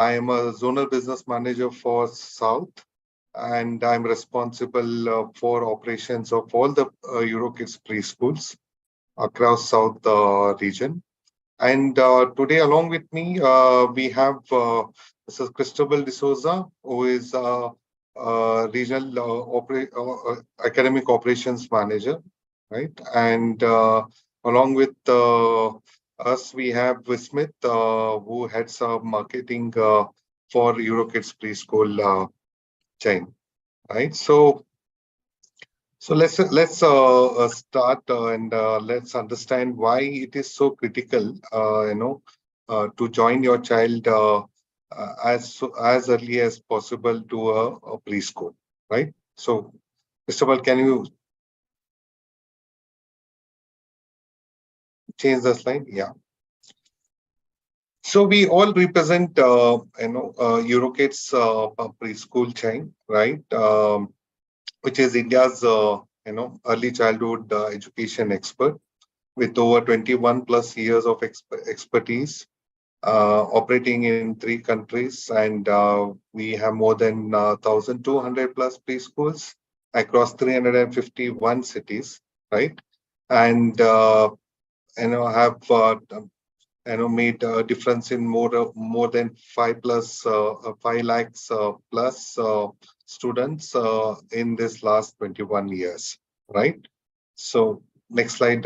I am a zonal business manager for South, and I'm responsible for operations of all the EuroKids preschools across South region. And today, along with me, we have Mrs. Cristobal D'Souza, who is regional academic operations manager, right? And along with us, we have Vismit, who heads up marketing for EuroKids preschool chain, right? So let's start and let's understand why it is so critical, to join your child as early as possible to a preschool, right? So, Cristobal, can you change the slide? Yeah. So we all represent, EuroKids preschool chain, right? Which is India's, early childhood education expert with over 21 plus years of expertise, operating in 3 countries, and we have more than 1,200 plus preschools across 351 cities, right? And have made a difference in more than 5 lakhs plus students in this last 21 years, right? So next slide.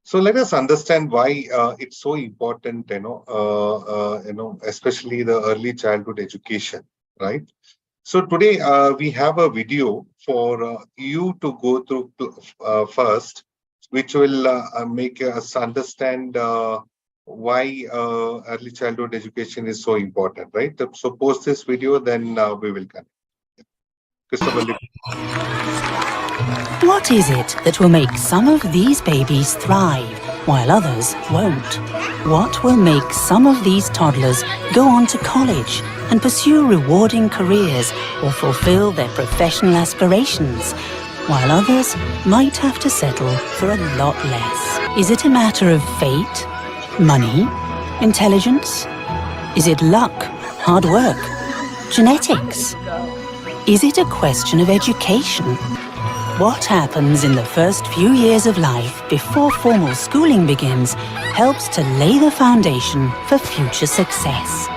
So let us understand why it's so important, especially the early childhood education, right? So today we have a video for you to go through first, which will make us understand why early childhood education is so important, right? So post this video, then we will continue. Christopher. What is it that will make some of these babies thrive while others won't? What will make some of these toddlers go on to college and pursue rewarding careers or fulfill their professional aspirations, while others might have to settle for a lot less? Is it a matter of fate, money, intelligence? Is it luck, hard work, genetics? Is it a question of education? What happens in the first few years of life before formal schooling begins helps to lay the foundation for future success.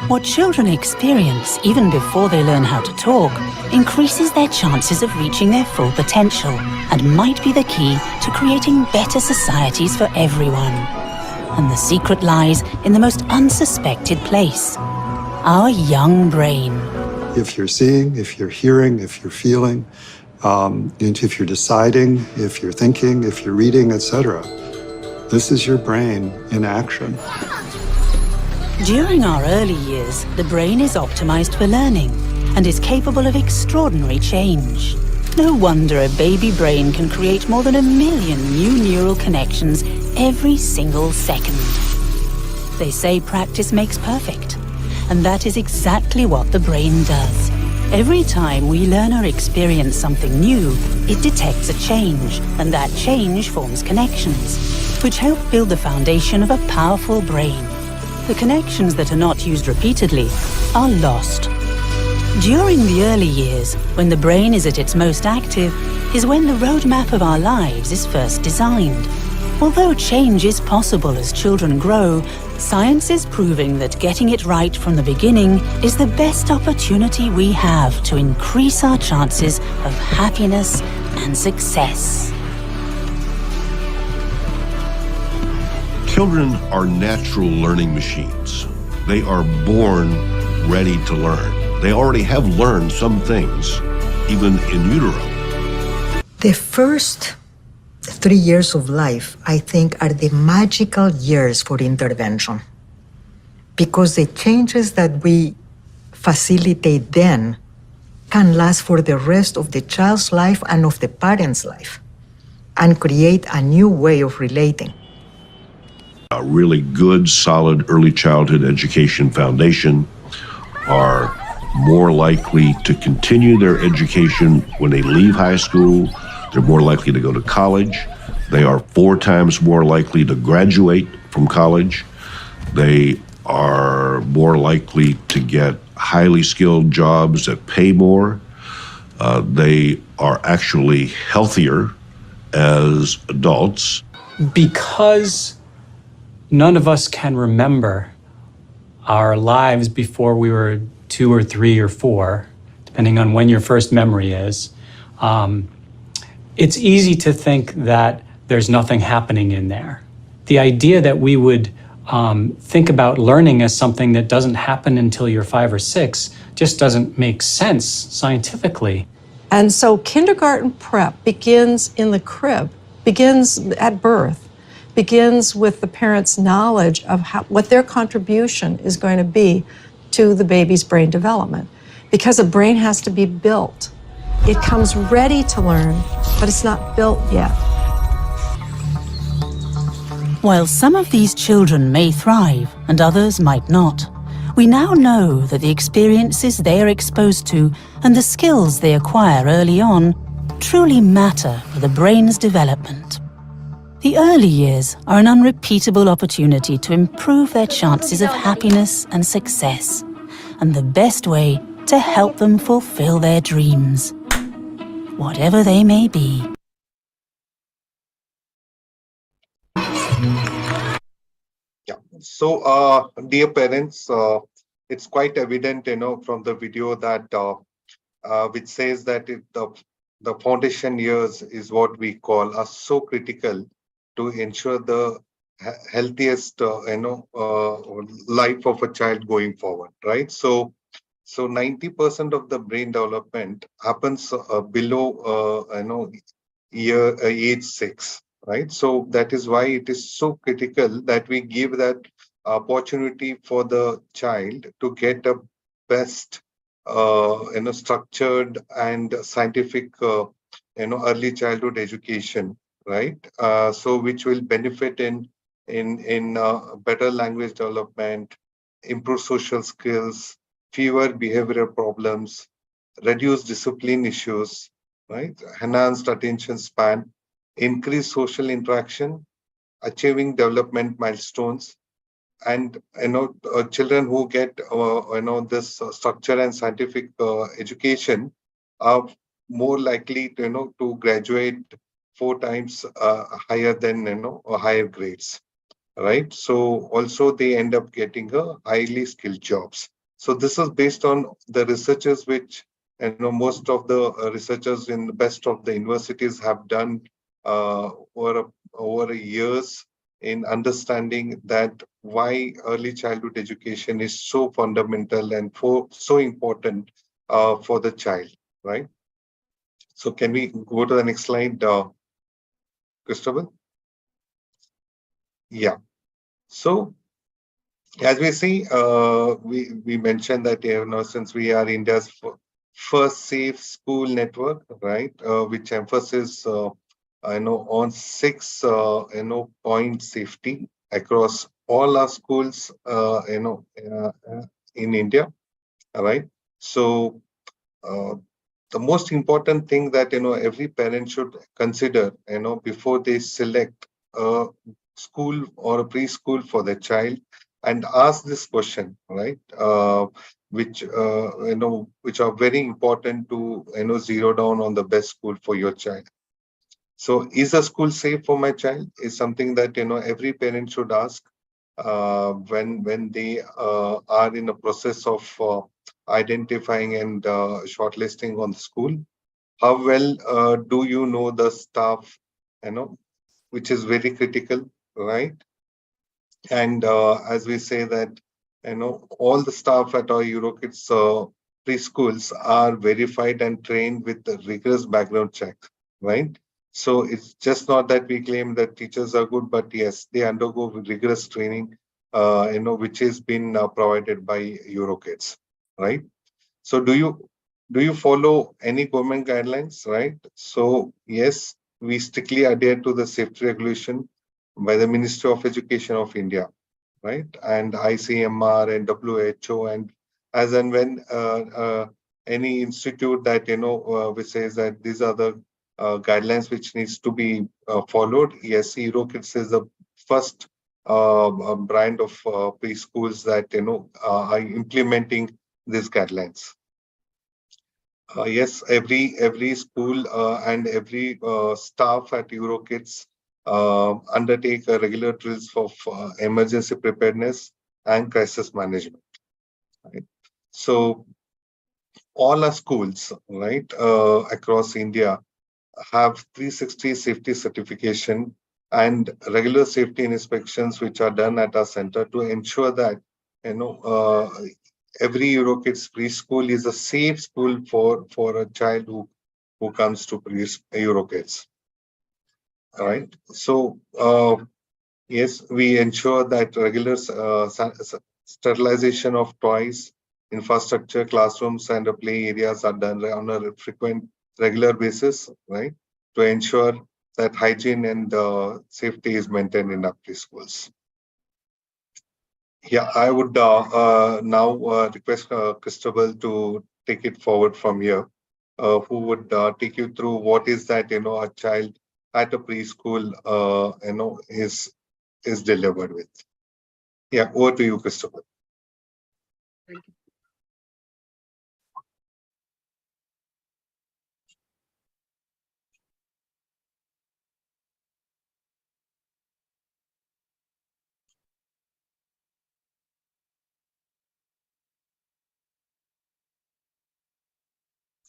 What children experience even before they learn how to talk increases their chances of reaching their full potential and might be the key to creating better societies for everyone. And the secret lies in the most unsuspected place, our young brain. If you're seeing, if you're hearing, if you're feeling, if you're deciding, if you're thinking, if you're reading, etc., this is your brain in action. During our early years, the brain is optimized for learning and is capable of extraordinary change. No wonder a baby brain can create more than 1 million new neural connections every single second. They say practice makes perfect, and that is exactly what the brain does. Every time we learn or experience something new, it detects a change, and that change forms connections, which help build the foundation of a powerful brain. The connections that are not used repeatedly are lost. During the early years, when the brain is at its most active, is when the roadmap of our lives is first designed. Although change is possible as children grow, science is proving that getting it right from the beginning is the best opportunity we have to increase our chances of happiness and success. Children are natural learning machines. They are born ready to learn. They already have learned some things, even in utero. The first 3 years of life, I think, are the magical years for intervention, because the changes that we facilitate then can last for the rest of the child's life and of the parent's life and create a new way of relating. A really good, solid early childhood education foundation are more likely to continue their education when they leave high school. They're more likely to go to college. They are 4 times more likely to graduate from college. They are more likely to get highly skilled jobs that pay more. They are actually healthier as adults. Because none of us can remember our lives before we were 2 or 3 or 4, depending on when your first memory is, it's easy to think that there's nothing happening in there. The idea that we would think about learning as something that doesn't happen until you're 5 or 6 just doesn't make sense scientifically. And so kindergarten prep begins in the crib, begins at birth, begins with the parents' knowledge of what their contribution is going to be to the baby's brain development. Because a brain has to be built. It comes ready to learn, but it's not built yet. While some of these children may thrive and others might not, we now know that the experiences they are exposed to and the skills they acquire early on truly matter for the brain's development. The early years are an unrepeatable opportunity to improve their chances of happiness and success, and the best way to help them fulfill their dreams, whatever they may be. Yeah. So, dear parents, it's quite evident, from the video that which says that the foundation years is what we call are so critical to ensure the healthiest, life of a child going forward, right? So 90% of the brain development happens below, age 6, right? So that is why it is so critical that we give that opportunity for the child to get a best, structured and scientific, early childhood education, right? So which will benefit in better language development, improve social skills, fewer behavioral problems, reduce discipline issues, right? Enhanced attention span, increase social interaction, achieving development milestones, and children who get this structure and scientific education are more likely to graduate 4 times higher than higher grades, right? So also they end up getting a highly skilled jobs. So this is based on the researchers which most of the researchers in the best of the universities have done over years in understanding that why early childhood education is so fundamental and so important for the child, right? So can we go to the next slide, Christopher? Yeah. So as we see, we mentioned that since we are India's first safe school network, right, which emphasis on 6 point safety across all our schools in India, right? So the most important thing that every parent should consider before they select a school or a preschool for their child, and ask this question, right? Which which are very important to zero down on the best school for your child. So is a school safe for my child is something that every parent should ask when they are in a process of identifying and shortlisting on the school. How well do you know the staff, which is very critical, right? And as we say that, all the staff at our EuroKids preschools are verified and trained with the rigorous background check, right? So it's just not that we claim that teachers are good, but yes, they undergo rigorous training, which has been provided by EuroKids, right? So do you follow any government guidelines, right? So yes, we strictly adhere to the safety regulation by the Ministry of Education of India, right? And ICMR and WHO, and as and when any institute that which says that these are the guidelines which needs to be followed. Yes, EuroKids is the first brand of preschools that are implementing these guidelines. Yes, every school and every staff at EuroKids undertake regular drills for emergency preparedness and crisis management. Right? So all our schools, right, across India have 360 safety certification and regular safety inspections which are done at our center to ensure that every EuroKids preschool is a safe school for a child who comes to EuroKids. All right. So yes, we ensure that regular sterilization of toys, infrastructure, classrooms, and play areas are done on a regular basis, right, to ensure that hygiene and safety is maintained in our preschools. Yeah, I would now request Christabel to take it forward from here, who would take you through what is that a child at a preschool is delivered with. Yeah, over to you, Christabel. Thank you.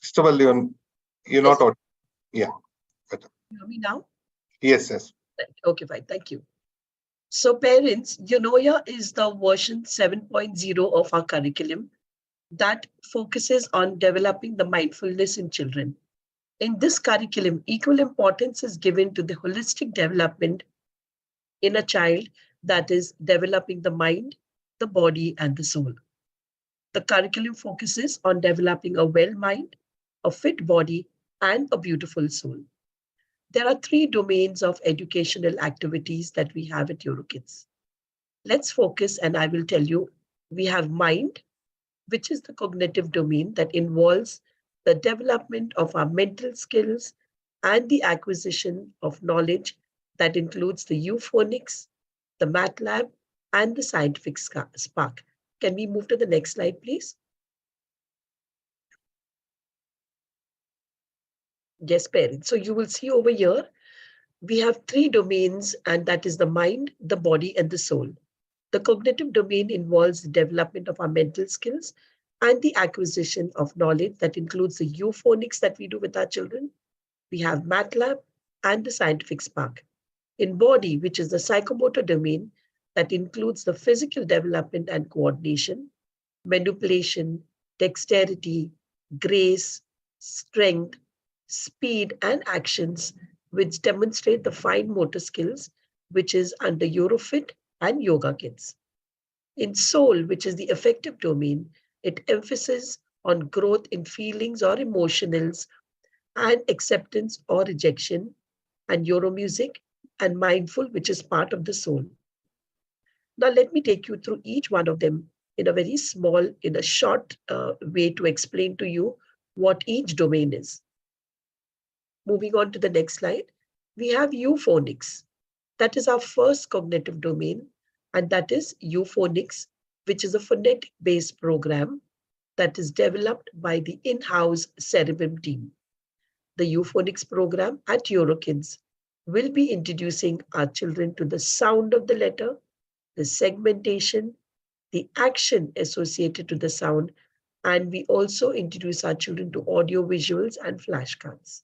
Christabel, you're not audible. Yeah, better. You hear me now? Yes, yes. Okay, fine. Thank you. So parents, Eunoia is the version 7.0 of our curriculum that focuses on developing the mindfulness in children. In this curriculum, equal importance is given to the holistic development in a child, that is developing the mind, the body, and the soul. The curriculum focuses on developing a well mind, a fit body, and a beautiful soul. There are three domains of educational activities that we have at EuroKids. Let's focus, and I will tell you, we have mind, which is the cognitive domain that involves the development of our mental skills and the acquisition of knowledge that includes the euphonics, the MATLAB, and the scientific spark. Can we move to the next slide, please? Yes, parents. So you will see over here, we have three domains, and that is the mind, the body, and the soul. The cognitive domain involves the development of our mental skills and the acquisition of knowledge that includes the euphonics that we do with our children. We have MATLAB and the scientific spark. In body, which is the psychomotor domain that includes the physical development and coordination, manipulation, dexterity, grace, strength, speed, and actions, which demonstrate the fine motor skills, which is under Eurofit and Yoga Kids. In soul, which is the affective domain, it emphasizes on growth in feelings or emotionals and acceptance or rejection, and Euromusic and mindful, which is part of the soul. Now, let me take you through each one of them in a very small, in a short way to explain to you what each domain is. Moving on to the next slide, we have euphonics. That is our first cognitive domain, and that is euphonics, which is a phonetic-based program that is developed by the in-house Cerebrum team. The euphonics program at EuroKids will be introducing our children to the sound of the letter, the segmentation, the action associated to the sound, and we also introduce our children to audio visuals and flashcards.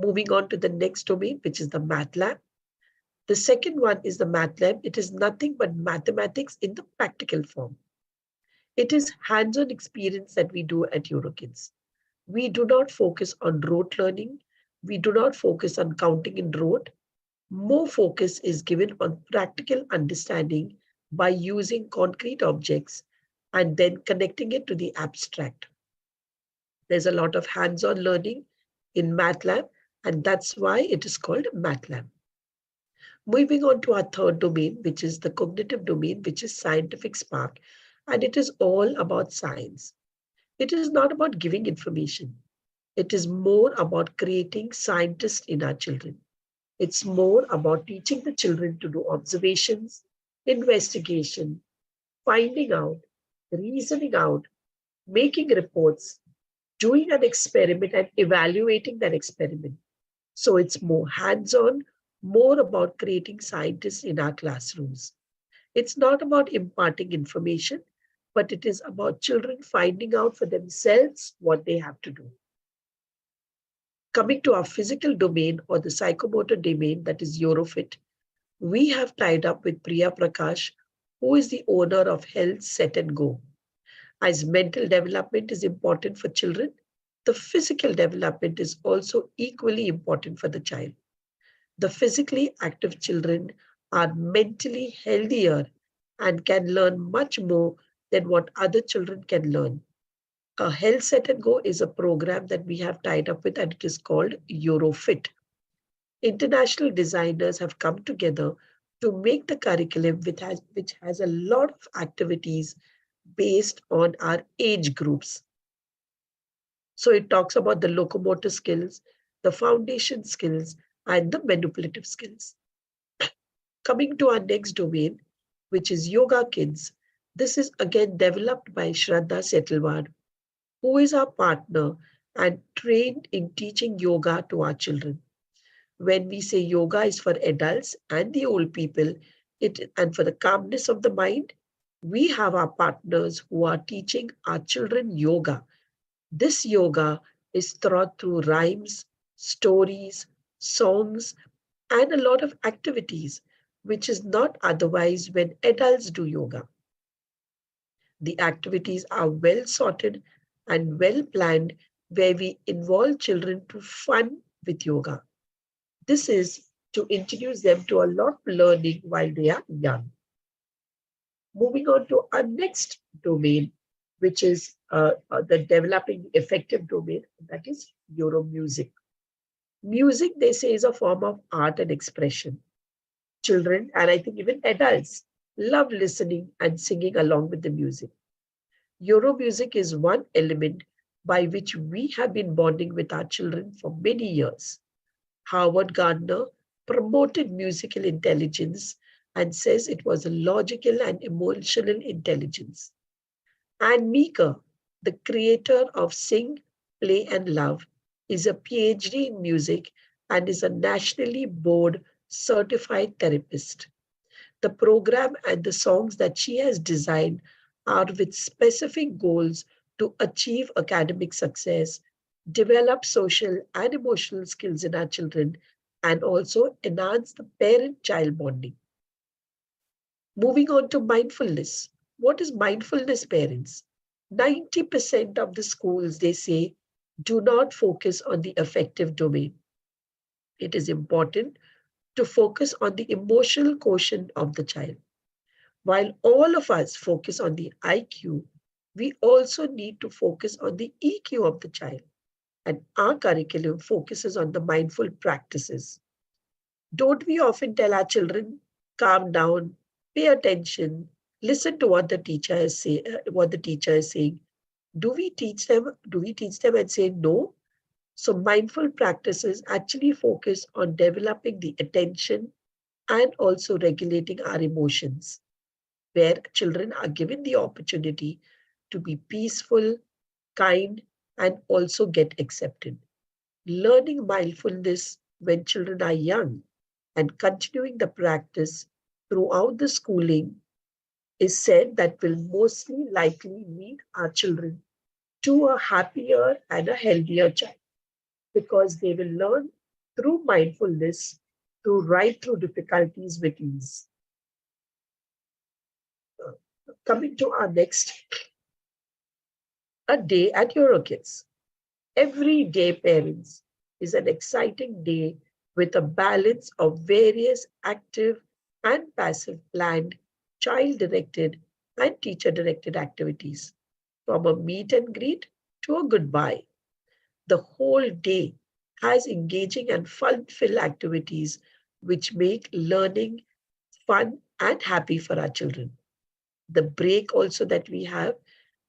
Moving on to the next domain, which is the MATLAB. The second one is the MATLAB. It is nothing but mathematics in the practical form. It is hands-on experience that we do at EuroKids. We do not focus on rote learning. We do not focus on counting in rote. More focus is given on practical understanding by using concrete objects and then connecting it to the abstract. There's a lot of hands-on learning in MATLAB, and that's why it is called MATLAB. Moving on to our third domain, which is the cognitive domain, which is scientific spark, and it is all about science. It is not about giving information. It is more about creating scientists in our children. It's more about teaching the children to do observations, investigation, finding out, reasoning out, making reports, doing an experiment and evaluating that experiment. So it's more hands on, more about creating scientists in our classrooms. It's not about imparting information, but it is about children finding out for themselves what they have to do. Coming to our physical domain or the psychomotor domain, that is Eurofit, we have tied up with Priya Prakash, who is the owner of Health Set and Go. As mental development is important for children, the physical development is also equally important for the child. The physically active children are mentally healthier and can learn much more than what other children can learn. A Health Set and Go is a program that we have tied up with, and it is called Eurofit. International designers have come together to make the curriculum which has a lot of activities based on our age groups. So it talks about the locomotor skills, the foundation skills, and the manipulative skills. Coming to our next domain, which is Yoga Kids. This is again developed by Shraddha Setalwad, who is our partner and trained in teaching yoga to our children. When we say yoga is for adults and the old people, and for the calmness of the mind, we have our partners who are teaching our children yoga. This yoga is taught through rhymes, stories, songs, and a lot of activities, which is not otherwise when adults do yoga. The activities are well sorted and well planned, where we involve children to fun with yoga. This is to introduce them to a lot of learning while they are young. Moving on to our next domain, which is the developing effective domain, that is Euro music. Music, they say, is a form of art and expression. Children, and I think even adults, love listening and singing along with the music. Euro music is one element by which we have been bonding with our children for many years. Howard Gardner promoted musical intelligence and says it was a logical and emotional intelligence. Anne Meeker, the creator of Sing, Play and Love, is a PhD in music and is a nationally board certified therapist. The program and the songs that she has designed are with specific goals to achieve academic success, develop social and emotional skills in our children, and also enhance the parent-child bonding. Moving on to mindfulness. What is mindfulness, parents? 90% of the schools, they say, do not focus on the affective domain. It is important to focus on the emotional quotient of the child. While all of us focus on the IQ, we also need to focus on the EQ of the child. And our curriculum focuses on the mindful practices. Don't we often tell our children, calm down, pay attention, listen to what the teacher is saying? Do we teach them? Do we teach them and say no? So mindful practices actually focus on developing the attention and also regulating our emotions, where children are given the opportunity to be peaceful, kind, and also get accepted. Learning mindfulness when children are young and continuing the practice throughout the schooling is said that will mostly likely lead our children to a happier and a healthier child, because they will learn through mindfulness to ride through difficulties with ease. Coming to our next, a day at Eurokids. Every day, parents, is an exciting day with a balance of various active and passive planned, child-directed and teacher-directed activities, from a meet and greet to a goodbye. The whole day has engaging and fun-filled activities which make learning fun and happy for our children. The break also that we have,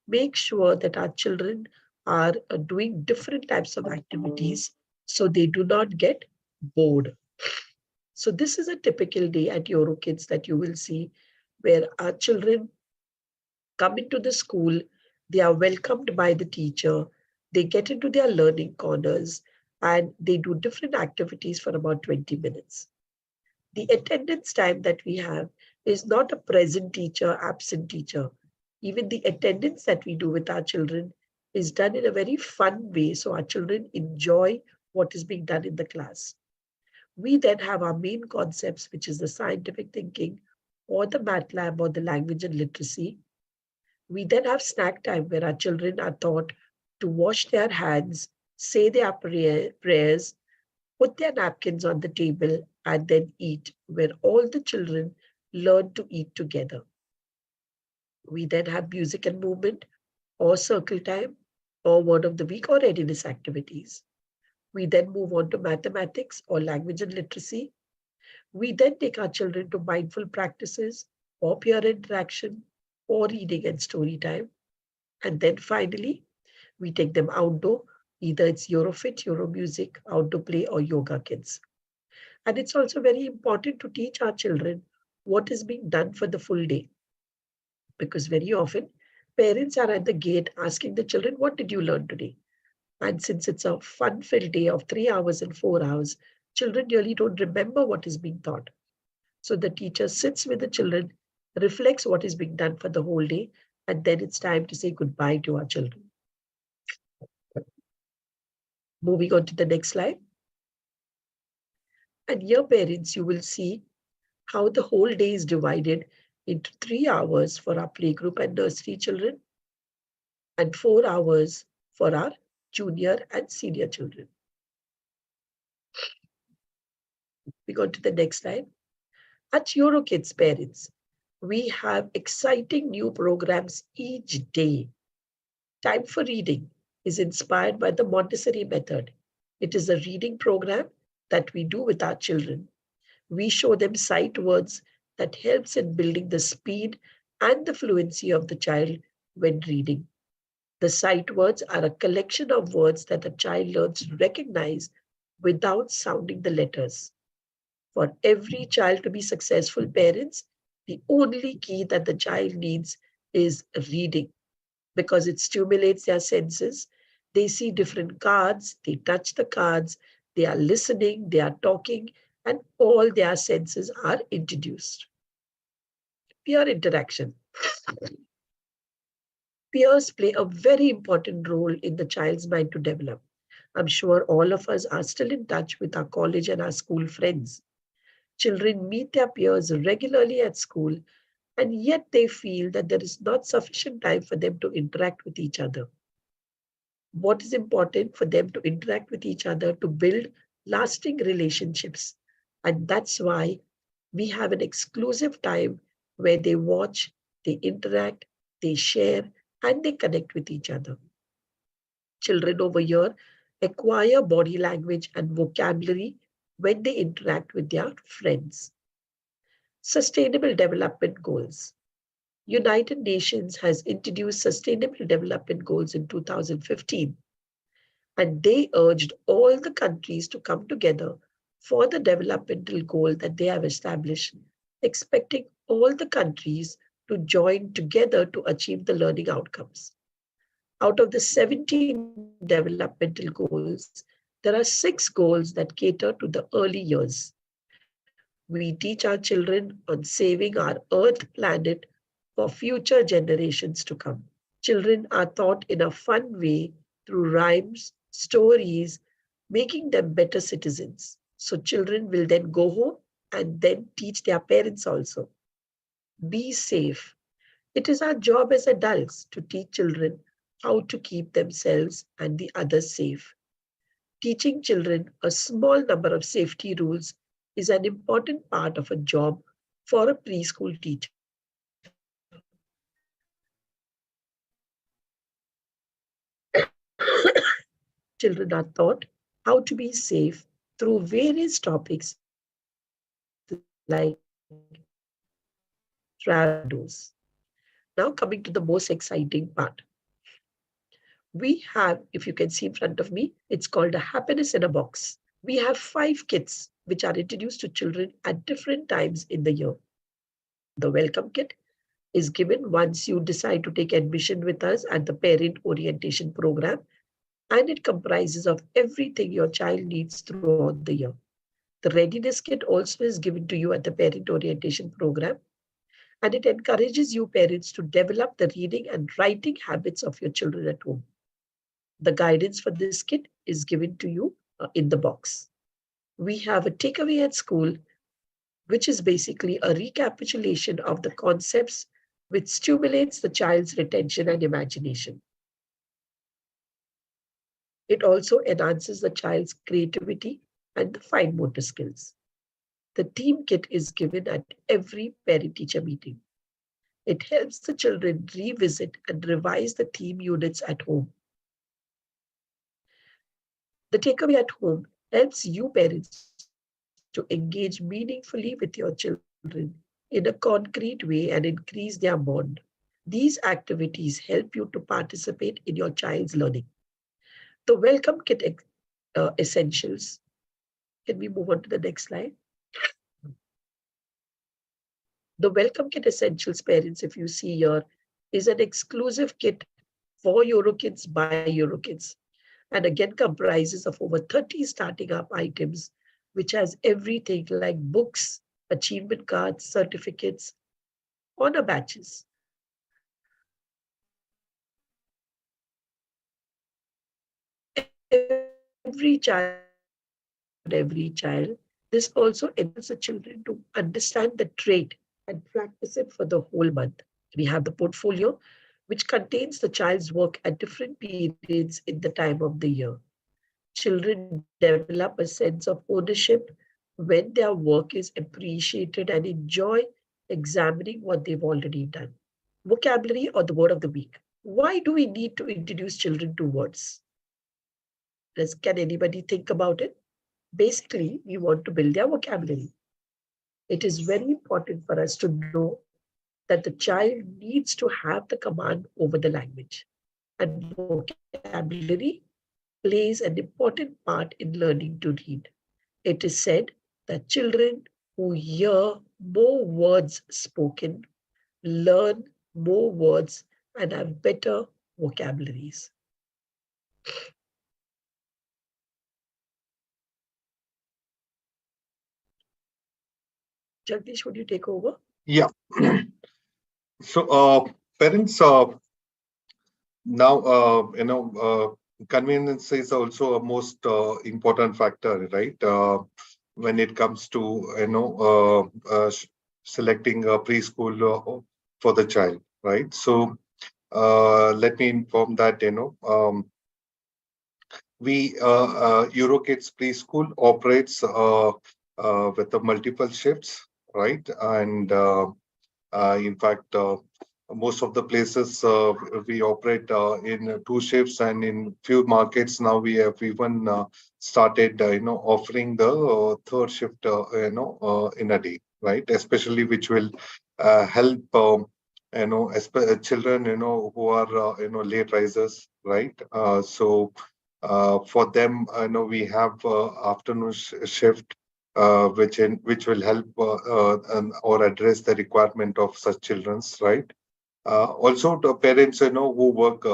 make sure that our children are doing different types of activities so they do not get bored. So this is a typical day at EuroKids that you will see where our children come into the school, they are welcomed by the teacher, they get into their learning corners, and they do different activities for about 20 minutes. The attendance time that we have is not a present teacher, absent teacher. Even the attendance that we do with our children is done in a very fun way so our children enjoy what is being done in the class. We then have our main concepts, which is the scientific thinking or the math lab or the language and literacy. We then have snack time where our children are taught to wash their hands, say their prayers, put their napkins on the table, and then eat, where all the children learn to eat together. We then have music and movement, or circle time, or word of the week, or readiness activities. We then move on to mathematics or language and literacy. We then take our children to mindful practices, or peer interaction, or reading and story time. And then finally, we take them outdoor. Either it's Eurofit, Euro music, outdoor play, or yoga kids. And it's also very important to teach our children what is being done for the full day. Because very often, parents are at the gate asking the children, what did you learn today? And since it's a fun filled day of 3 hours and 4 hours, children really don't remember what is being taught. So the teacher sits with the children, reflects what is being done for the whole day, and then it's time to say goodbye to our children. Moving on to the next slide. And here, parents, you will see how the whole day is divided into 3 hours for our playgroup and nursery children, and 4 hours for our junior and senior children. We go to the next slide. At EuroKids, parents, we have exciting new programs each day. Time for Reading is inspired by the Montessori method. It is a reading program that we do with our children. We show them sight words that helps in building the speed and the fluency of the child when reading. The sight words are a collection of words that a child learns to recognize without sounding the letters. For every child to be successful, parents, the only key that the child needs is reading because it stimulates their senses. They see different cards, they touch the cards, they are listening, they are talking, and all their senses are introduced. Peer interaction. Peers play a very important role in the child's mind to develop. I'm sure all of us are still in touch with our college and our school friends. Children meet their peers regularly at school, and yet they feel that there is not sufficient time for them to interact with each other. What is important for them to interact with each other to build lasting relationships. And that's why we have an exclusive time where they watch, they interact, they share, and they connect with each other. Children over here acquire body language and vocabulary when they interact with their friends. Sustainable Development Goals. United Nations has introduced Sustainable Development Goals in 2015, and they urged all the countries to come together for the developmental goal that they have established, expecting all the countries to join together to achieve the learning outcomes. Out of the 17 developmental goals, there are 6 goals that cater to the early years. We teach our children on saving our Earth planet for future generations to come. Children are taught in a fun way through rhymes, stories, making them better citizens. So children will then go home and then teach their parents also. Be safe. It is our job as adults to teach children how to keep themselves and the others safe. Teaching children a small number of safety rules is an important part of a job for a preschool teacher. Children are taught how to be safe through various topics like travel indoors. Now, coming to the most exciting part. We have, if you can see in front of me, it's called a happiness in a box. We have 5 kits which are introduced to children at different times in the year. The welcome kit is given once you decide to take admission with us at the parent orientation program, and it comprises of everything your child needs throughout the year. The readiness kit also is given to you at the parent orientation program, and it encourages you parents to develop the reading and writing habits of your children at home. The guidance for this kit is given to you in the box. We have a takeaway at school, which is basically a recapitulation of the concepts which stimulates the child's retention and imagination. It also enhances the child's creativity and the fine motor skills. The team kit is given at every parent-teacher meeting. It helps the children revisit and revise the theme units at home. The takeaway at home helps you parents to engage meaningfully with your children in a concrete way and increase their bond. These activities help you to participate in your child's learning. The welcome kit essentials. Can we move on to the next slide? The welcome kit essentials, parents, if you see here, is an exclusive kit for EuroKids by EuroKids, and again comprises of over 30 starting up items, which has everything like books, achievement cards, certificates, honor badges. Every child, this also enables the children to understand the trait and practice it for the whole month. We have the portfolio, which contains the child's work at different periods in the time of the year. Children develop a sense of ownership when their work is appreciated and enjoy examining what they've already done. Vocabulary or the word of the week. Why do we need to introduce children to words? Can anybody think about it? Basically, we want to build their vocabulary. It is very important for us to know that the child needs to have the command over the language. And vocabulary plays an important part in learning to read. It is said that children who hear more words spoken learn more words and have better vocabularies. Jagdish, would you take over? Yeah. So, parents, now, convenience is also a most important factor, right? When it comes to, selecting a preschool for the child, right? So, let me inform that, EuroKids Preschool operates with the multiple shifts, right? And in fact, most of the places we operate in 2 shifts, and in few markets now we have even started, offering the third shift, in a day, right? Especially which will help, children, who are, late risers, right? So for them, we have afternoon shift, which will help or address the requirement of such childrens, right? Also, to parents, who work,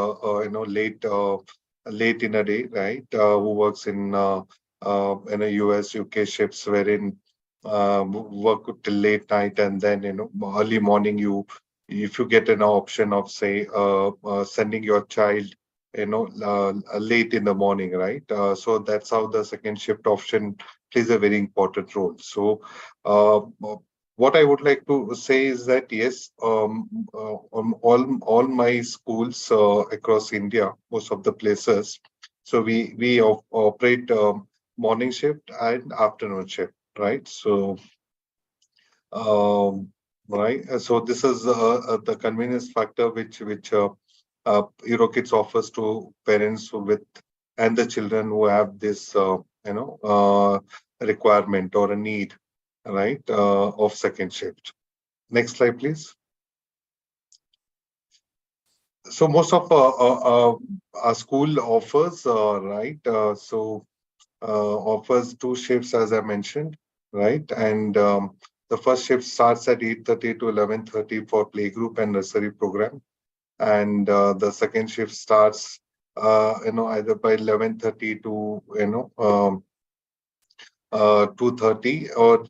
late in a day, right? Who works in a US, UK shifts, wherein work till late night, and then early morning. If you get an option of, say, sending your child, late in the morning, right? So that's how the second shift option plays a very important role. So, what I would like to say is that yes, on all my schools across India, most of the places, so we operate morning shift and afternoon shift, right? So, um, right. So this is the convenience factor which EuroKids offers to parents with and the children who have this requirement or a need, right, of second shift. Next slide, please. So most of our school offers, right? Offers two shifts, as I mentioned, right? And the first shift starts at 8:30 to 11:30 for playgroup and nursery program, and the second shift starts, either by 11:30 to 2:30 or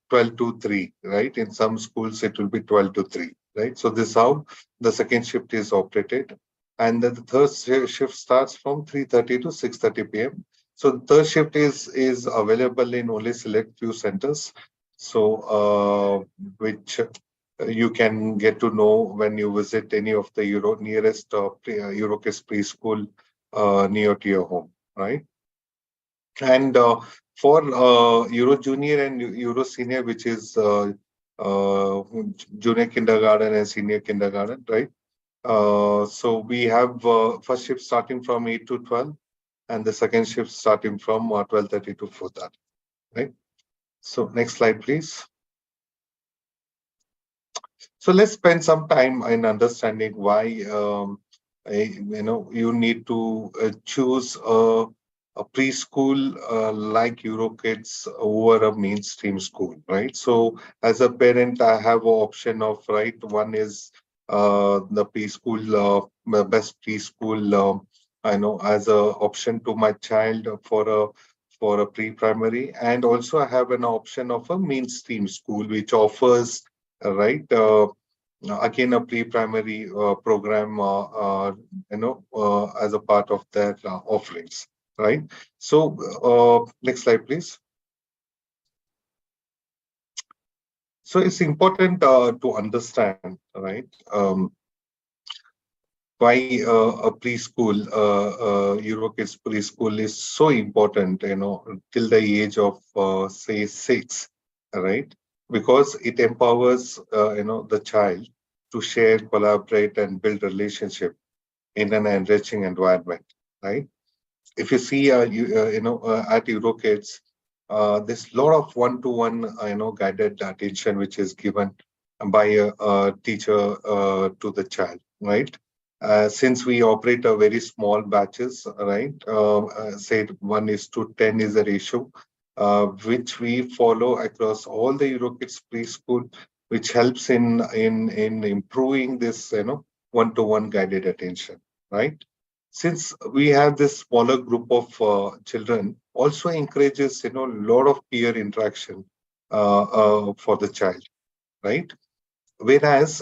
12 to 3, right? In some schools, it will be 12 to 3, right? So this is how the second shift is operated. And then the third shift starts from 3:30 to 6:30 p.m. So the third shift is available in only select few centers. So which you can get to know when you visit any of the nearest Eurokids preschool near to your home, right? And for Euro Junior and Euro Senior, which is uh, junior kindergarten and senior kindergarten, right? So we have first shift starting from 8 to 12, and the second shift starting from 12:30 to 4:30, right? So next slide, please. So let's spend some time in understanding why you need to choose a preschool like Eurokids over a mainstream school, right? So as a parent, I have an option of, right, one is the preschool, best preschool, I know, as a option to my child for a pre-primary, and also I have an option of a mainstream school which offers, right, again a pre-primary program, as a part of their offerings, right? So next slide, please. So it's important to understand, right, why a preschool, Eurokids preschool is so important, till the age of say 6, right? Because it empowers, the child to share, collaborate, and build relationship in an enriching environment, right? If you see, at Eurokids, there's a lot of one-to-one, guided attention which is given by a teacher to the child, right? Since we operate a very small batches, right? Say 1:10 is the ratio, which we follow across all the Eurokids preschool, which helps in improving this, one-to-one guided attention, right? Since we have this smaller group of children, also encourages, a lot of peer interaction for the child, right? Whereas,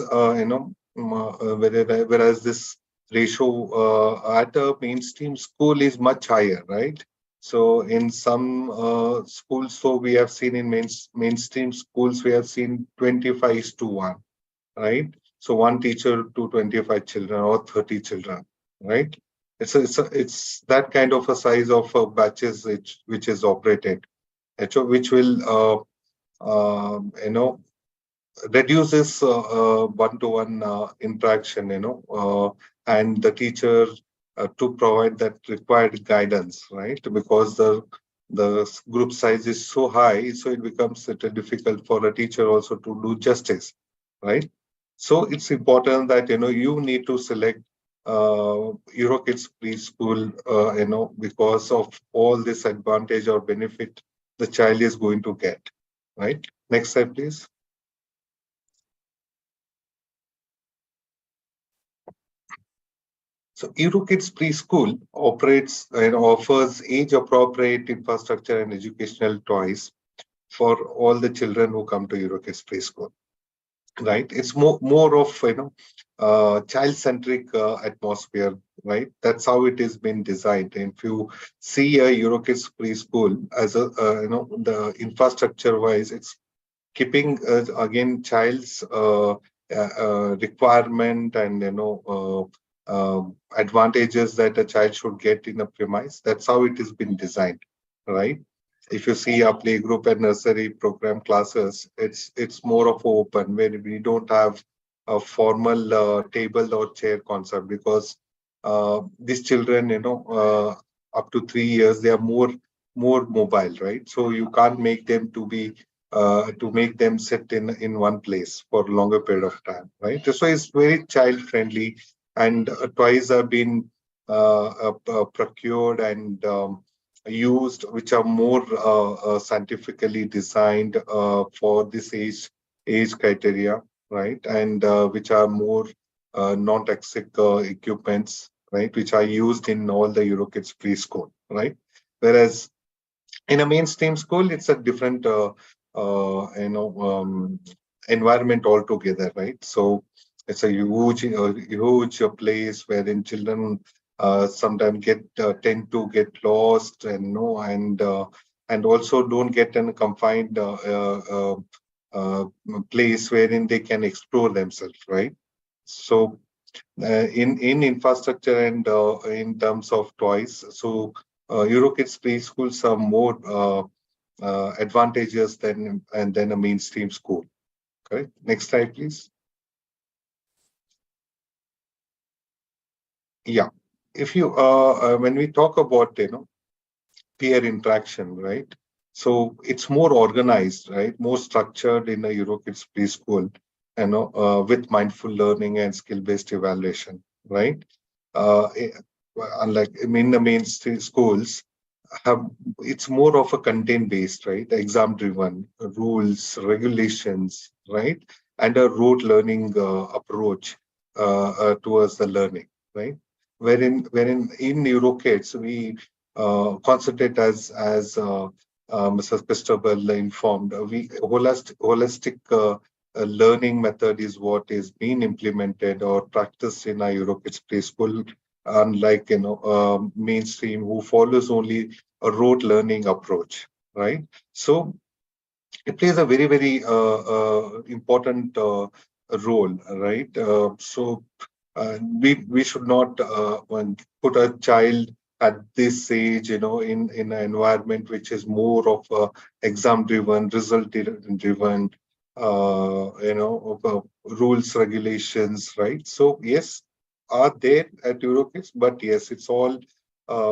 whereas this ratio at a mainstream school is much higher, right? So in some schools, so we have seen in mainstream schools, we have seen 25:1, right? So one teacher to 25 children or 30 children, right? It's that kind of a size of batches which is operated, which will reduces one-to-one interaction, and the teacher to provide that required guidance, right? Because the group size is so high, so it becomes difficult for a teacher also to do justice, right? So it's important that you need to select Eurokids preschool, because of all this advantage or benefit the child is going to get, right? Next slide, please. So Eurokids Preschool operates and offers age-appropriate infrastructure and educational toys for all the children who come to Eurokids Preschool. Right? It's more of child-centric atmosphere. Right? That's how it has been designed. And if you see a Eurokids Preschool as a the infrastructure-wise, it's keeping again child's requirement and advantages that a child should get in a premise. That's how it has been designed, right? If you see our playgroup and nursery program classes, it's more of open, where we don't have a formal table or chair concept, because these children, up to 3 years, they are more mobile, right? So you can't make them to make them sit in one place for a longer period of time, right? So it's very child friendly, and toys have been procured and used, which are more scientifically designed for this age criteria, right? And which are more non-toxic equipments, right? Which are used in all the Eurokids preschool, right? Whereas in a mainstream school, it's a different, environment altogether, right? So it's a huge place wherein children sometimes tend to get lost and also don't get in a confined uh, place wherein they can explore themselves, right? So in infrastructure and in terms of toys, so Eurokids preschools are more advantageous than a mainstream school. Correct. Next slide, please. Yeah. If you when we talk about peer interaction, right? So it's more organized, right? More structured in a Eurokids preschool, with mindful learning and skill-based evaluation, right? Uh, eh, Unlike in the mainstream schools, have it's more of a content based, right? Exam driven, rules, regulations, right? And a rote learning approach towards the learning, right? Wherein in Eurokids we concentrate as Mrs. Christabel informed, we holistic learning method is what is being implemented or practiced in our Eurokids preschool, unlike mainstream who follows only a rote learning approach, right? So it plays a very important role, right? We should not put a child at this age, in an environment which is more of a exam driven, result driven, rules regulations, right? So yes, are there at Eurokids, but yes, it's all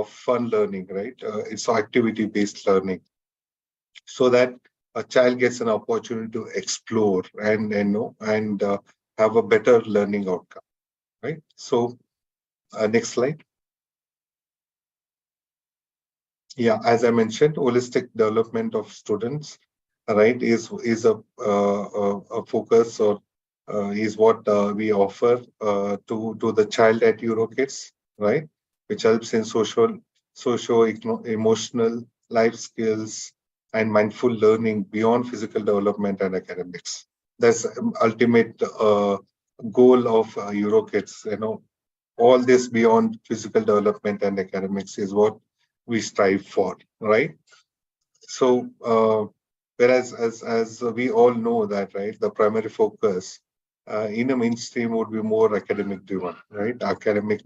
fun learning, right? It's activity based learning, so that a child gets an opportunity to explore and have a better learning outcome, right? So next slide. Yeah, as I mentioned, holistic development of students, right, is a focus, or is what we offer to the child at Eurokids, right, which helps in emotional life skills and mindful learning beyond physical development and academics. That's ultimate goal of Eurokids. All this beyond physical development and academics is what we strive for, right? So, whereas as we all know that, right, the primary focus in a mainstream would be more academic driven, right? Academic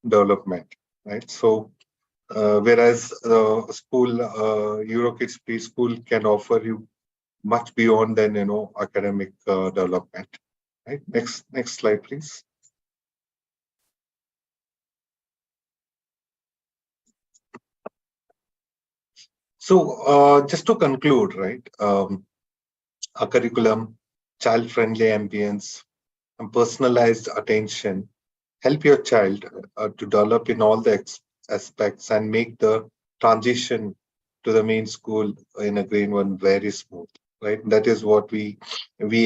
development, right? So, whereas school, Eurokids preschool can offer you much beyond than academic development, right? Next slide, please. So, just to conclude, right, a curriculum, child-friendly ambience, and personalized attention help your child to develop in all the aspects and make the transition to the main school in a grade one very smooth, right? That is what we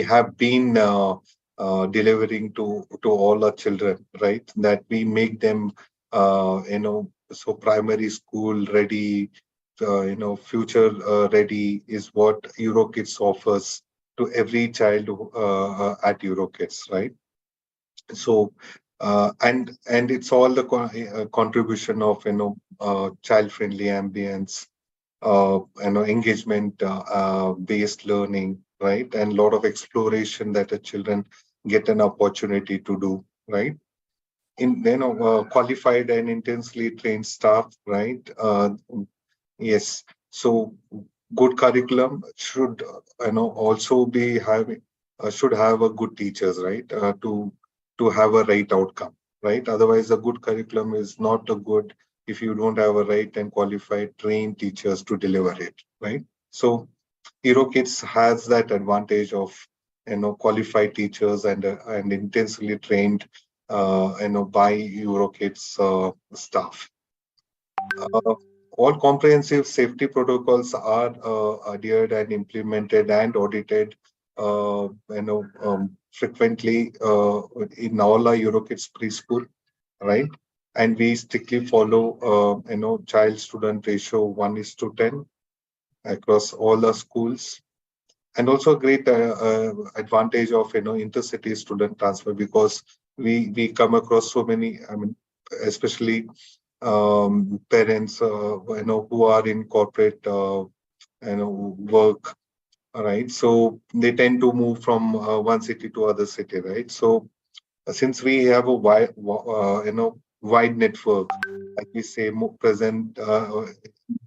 have been delivering to all our children, right? That we make them, so primary school ready, future ready is what Eurokids offers to every child at Eurokids, right? So and it's all the contribution of child friendly ambience, engagement based learning, right, and a lot of exploration that the children get an opportunity to do, right, in qualified and intensely trained staff, right. Yes. So good curriculum should also be having should have a good teachers, right, to have a right outcome, right. Otherwise, a good curriculum is not a good if you don't have a right and qualified trained teachers to deliver it, right. So Kids has that advantage of qualified teachers and intensely trained by EuroKids staff. All comprehensive safety protocols are adhered and implemented and audited, frequently in all our EuroKids preschool, right? And we strictly follow, child-student ratio 1:10 across all the schools. And also a great advantage of, intercity student transfer, because we come across so many, especially parents, who are in corporate, work, right? So they tend to move from one city to other city, right? So since we have a wide network, like we say, present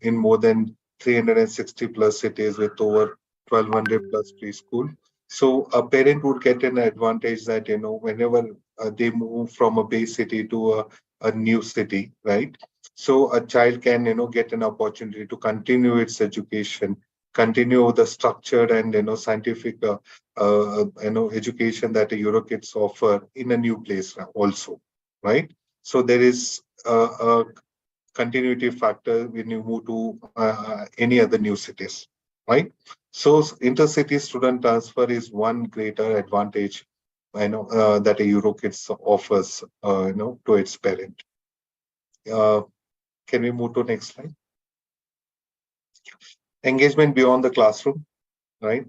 in more than 360 plus cities with over 1200 plus preschool. So a parent would get an advantage that, whenever they move from a base city to a new city, right? So a child can, get an opportunity to continue its education, continue the structured and, scientific, education that a EuroKids offer in a new place also, right? So there is a continuity factor when you move to any other new cities, right? So intercity student transfer is one greater advantage, that a EuroKids offers, to its parent. Can we move to next slide? Engagement beyond the classroom, right,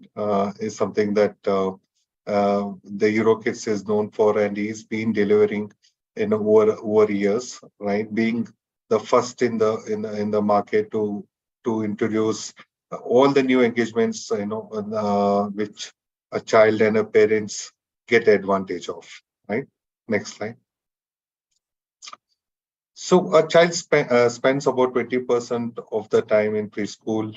is something that the EuroKids is known for, and he's been delivering in over years, right? Being the first in the market to introduce all the new engagements, which a child and a parents get advantage of, right? Next slide. So a child spends about 20% of the time in preschool,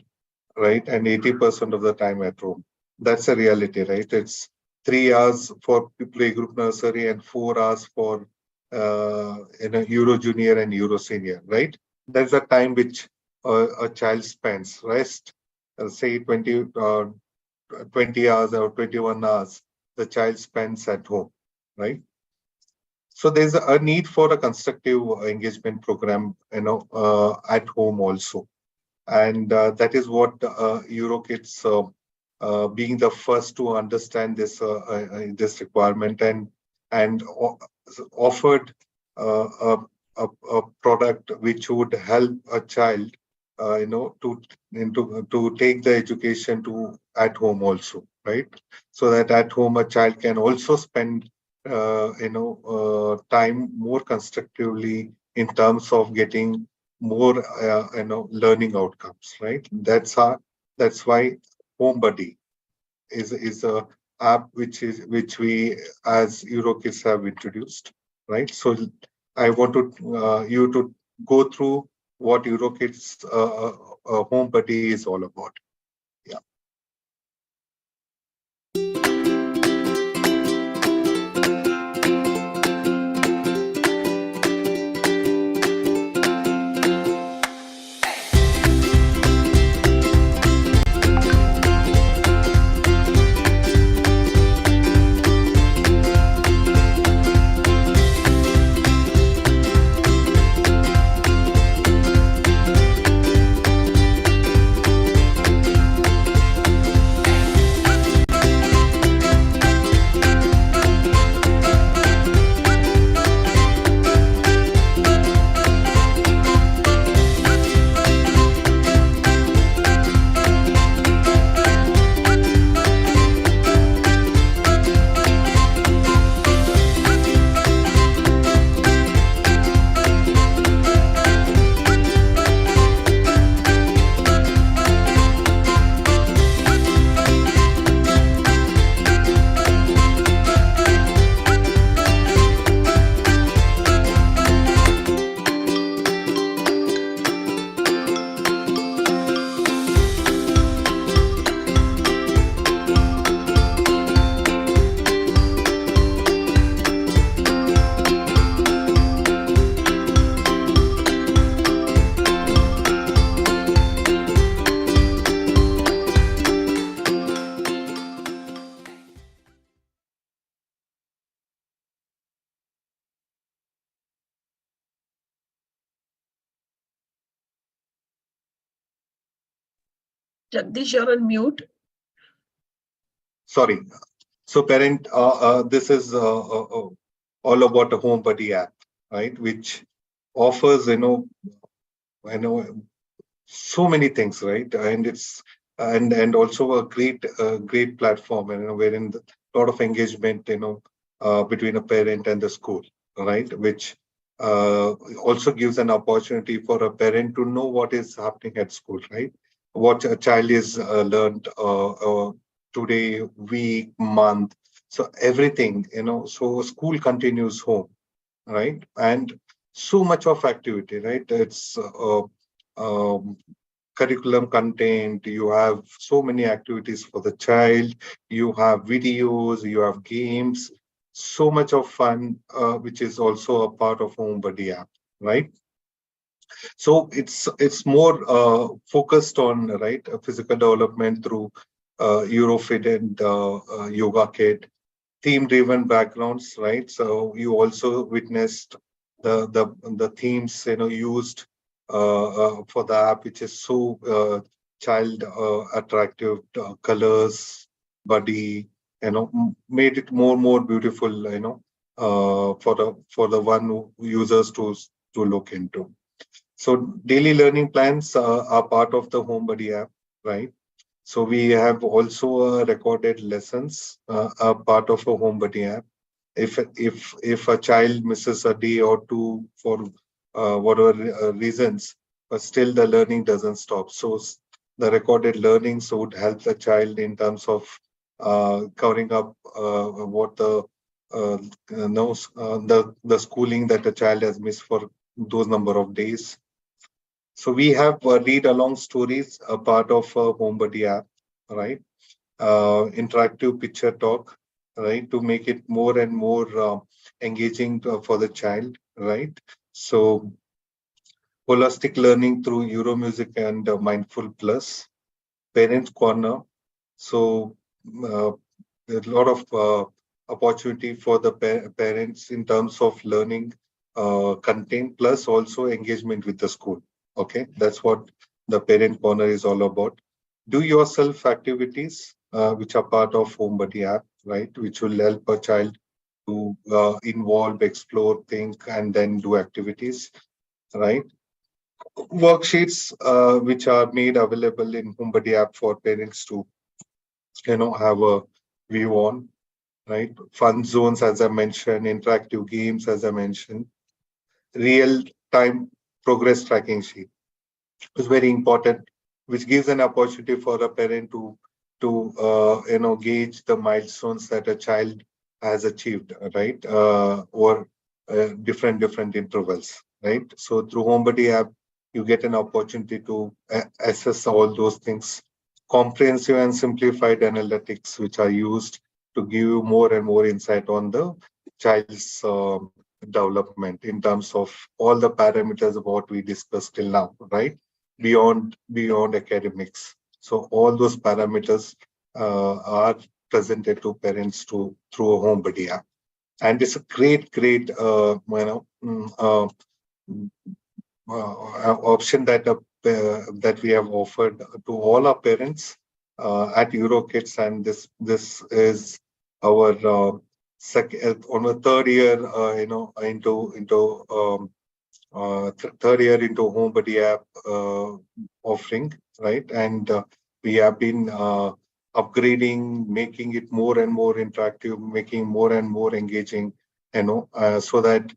right, and 80% of the time at home. That's a reality, right? It's 3 hours for playgroup nursery and 4 hours for Euro Junior and Euro Senior, right? That's the time which a child spends. Rest, say 20 hours or 21 hours, the child spends at home, right? So there's a need for a constructive engagement program, at home also, and that is what EuroKids, being the first to understand this requirement, and offered a product which would help a child, to take the education to at home also, right? So that at home a child can also spend time more constructively in terms of getting more learning outcomes, right? That's why Home Buddy is a app which we as EuroKids have introduced, right? So I want you to go through what EuroKids Home Buddy is all about. Yeah. Jagdish, you're on mute. Sorry. So parent, this is all about a home buddy app, right? Which offers, you know, so many things, right? And it's and also a great platform, wherein a lot of engagement, between a parent and the school, right? Which also gives an opportunity for a parent to know what is happening at school, right? What a child is learned today, week, month, so everything, so school continues home, right? And so much of activity, right? It's um, curriculum content, you have so many activities for the child, you have videos, you have games, so much of fun, which is also a part of home buddy app, right? So it's more focused on, right, physical development through Eurofit and yoga kit, theme driven backgrounds, right? So you also witnessed the themes, used for the app, which is so child attractive, colors, body, made it more beautiful, for the one users to look into. So daily learning plans are part of the home buddy app, right? So we have also recorded lessons, a part of a home buddy app. If a child misses a day or two for whatever reasons, but still the learning doesn't stop. So the recorded learnings would help the child in terms of covering up what the schooling that the child has missed for those number of days. So we have read along stories, a part of a home buddy app, right? Interactive picture talk, right, to make it more and more engaging for the child, right? So holistic learning through Euro music and Mindful Plus, Parents Corner. So there's a lot of opportunity for the parents in terms of learning content plus also engagement with the school. Okay, that's what the Parent Corner is all about. Do yourself activities, which are part of Home Buddy app, right? Which will help a child to involve, explore, think, and then do activities, right? Worksheets, which are made available in Home Buddy app for parents to, have a view on, right? Fun zones, as I mentioned, interactive games, as I mentioned, real time progress tracking sheet is very important, which gives an opportunity for a parent to gauge the milestones that a child has achieved, right? Or different intervals, right? So through HomeBuddy app, you get an opportunity to assess all those things. Comprehensive and simplified analytics, which are used to give you more and more insight on the child's development in terms of all the parameters of what we discussed till now, right? Beyond academics. So all those parameters are presented to parents through a home buddy app, and it's a great option that we have offered to all our parents at EuroKids, and this is our second on the third year, third year into home buddy app offering, right? And we have been upgrading, making it more and more interactive, making more and more engaging, so that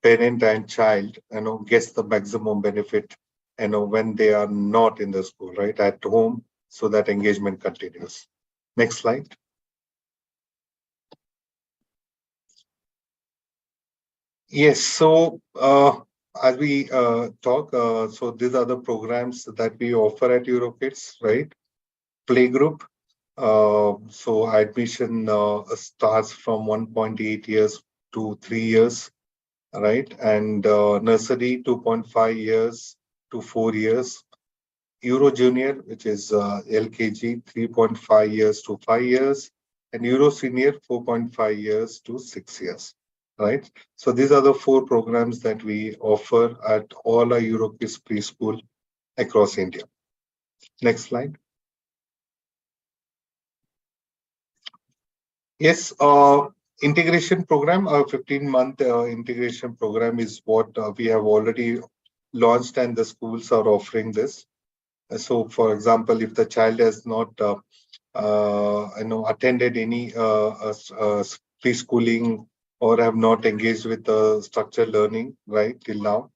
parent and child, gets the maximum benefit, when they are not in the school, right, at home, so that engagement continues. Next slide. Yes, so as we talk, so these are the programs that we offer at EuroKids, right? Playgroup. So admission starts from 1.8 years to 3 years, right? And nursery 2.5 years to 4 years. Euro Junior, which is LKG, 3.5 years to 5 years, and Euro Senior, 4.5 years to 6 years, right? So these are the 4 programs that we offer at all our EuroKids preschool across India. Next slide. Yes, integration program, a 15-month integration program is what we have already launched, and the schools are offering this. So, for example, if the child has not, attended any preschooling or have not engaged with structured learning right till now,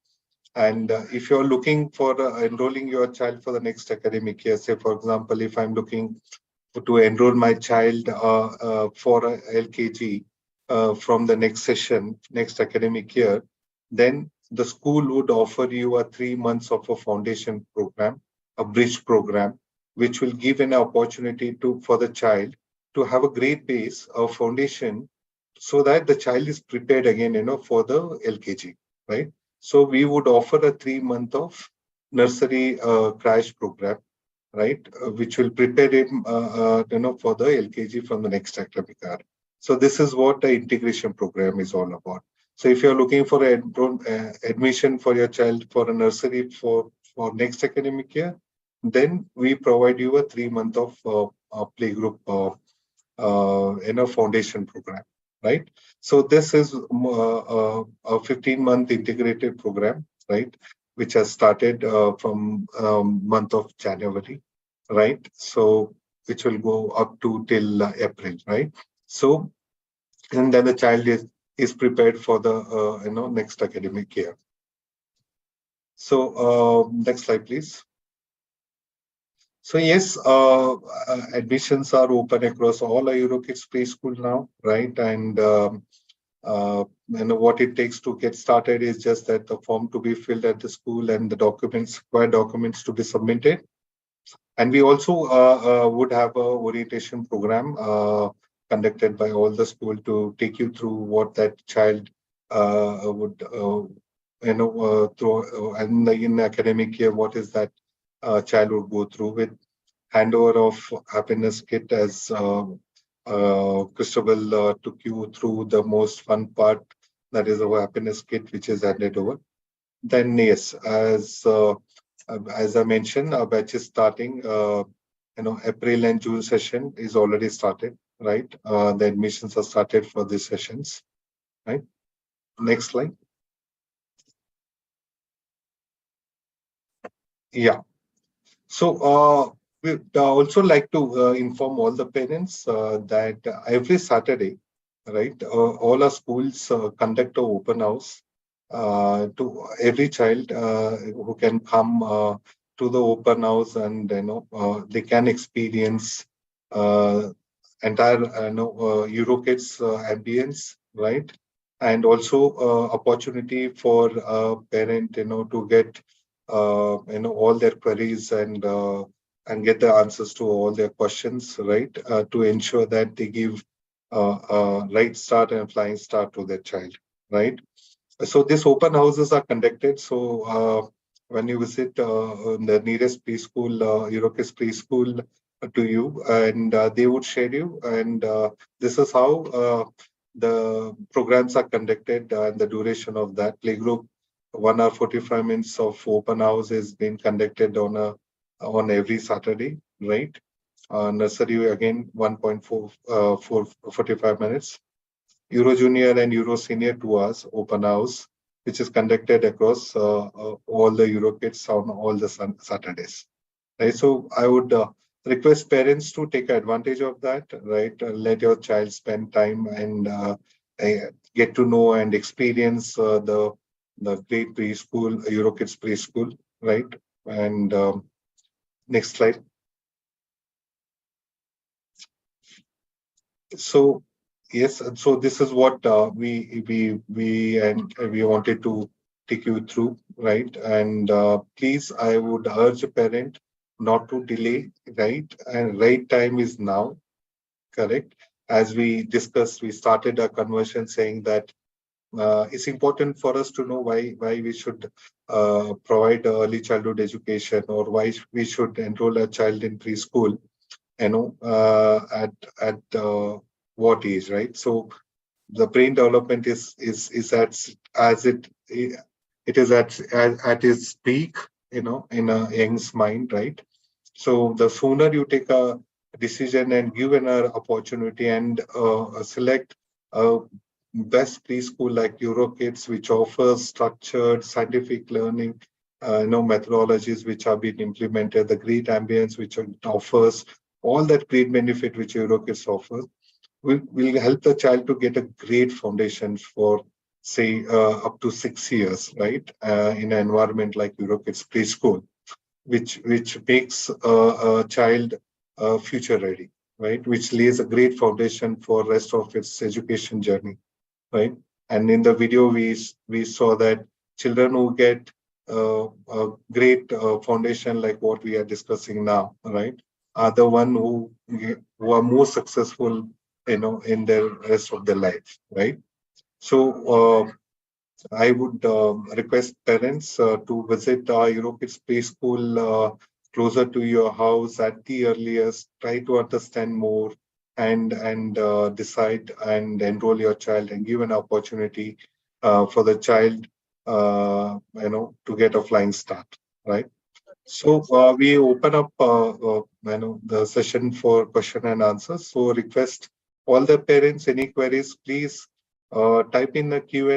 and if you're looking for enrolling your child for the next academic year, say for example, if I'm looking to enroll my child for a LKG from the next session, next academic year, then the school would offer you a 3 months of a foundation program, a bridge program, which will give an opportunity to for the child to have a great base of foundation, so that the child is prepared again, for the LKG, right? So we would offer a 3 month of nursery crash program, right, which will prepare him, for the LKG from the next academic year. So this is what the integration program is all about. So if you're looking for admission for your child for a nursery for next academic year, then we provide you a 3 month of playgroup, foundation program, right? So this is a 15-month integrated program, right, which has started from month of January, right? So which will go up to till April, right? So and then the child is prepared for the next academic year. So next slide, please. So yes, admissions are open across all our Eurokids preschool now, right? And what it takes to get started is just that the form to be filled at the school and the required documents to be submitted. And we also would have a orientation program conducted by all the school to take you through what that child would, through and in the academic year, what is that child would go through with handover of happiness kit, as Christabel took you through the most fun part, that is our happiness kit, which is handed over. Then yes, as I mentioned, our batch is starting. April and June session is already started, right? The admissions are started for these sessions, right? Next slide. Yeah. So we'd also like to inform all the parents that every Saturday, right, all our schools conduct an open house to every child who can come to the open house, and they can experience uh, entire Eurokids ambience, right, and also opportunity for parent to get all their queries and get the answers to all their questions, right, to ensure that they give right start and flying start to their child, right. So these open houses are conducted. So when you visit the nearest preschool, Eurokis preschool to you, and they would share you. And this is how the programs are conducted, and the duration of that playgroup. 1 hour 45 minutes of open house is being conducted on every Saturday, right? Nursery again 1.4 45 minutes. Euro Junior and Euro Senior 2 hours open house, which is conducted across all the Euro kids on all the Saturdays. Right. So I would request parents to take advantage of that. Right. Let your child spend time and get to know and experience the great preschool, Euro Kids preschool. Right. And next slide. So yes, and so this is what we wanted to take you through, right? And please, I would urge a parent not to delay, right? And right time is now, correct? As we discussed, we started a conversation saying that it's important for us to know why we should provide early childhood education, or why we should enroll a child in preschool, at what age, right? So the brain development is at as it is at its peak, in a young's mind, right? So the sooner you take a decision and given an opportunity and select a best preschool like EuroKids, which offers structured scientific learning, methodologies which are being implemented, the great ambience which it offers, all that great benefit which EuroKids offers, will help the child to get a great foundation for, say, up to 6 years, right, in an environment like EuroKids preschool, which makes a child future ready, right, which lays a great foundation for rest of its education journey, right. And in the video we saw that children who get a great foundation like what we are discussing now, right, are the one who are more successful, in their rest of their life, right. So I would request parents to visit EuroKids preschool closer to your house at the earliest. Try to understand more and decide and enroll your child and give an opportunity for the child, to get a flying start, right? So we open up, the session for question and answers. So request all the parents, any queries, please type in the Q&A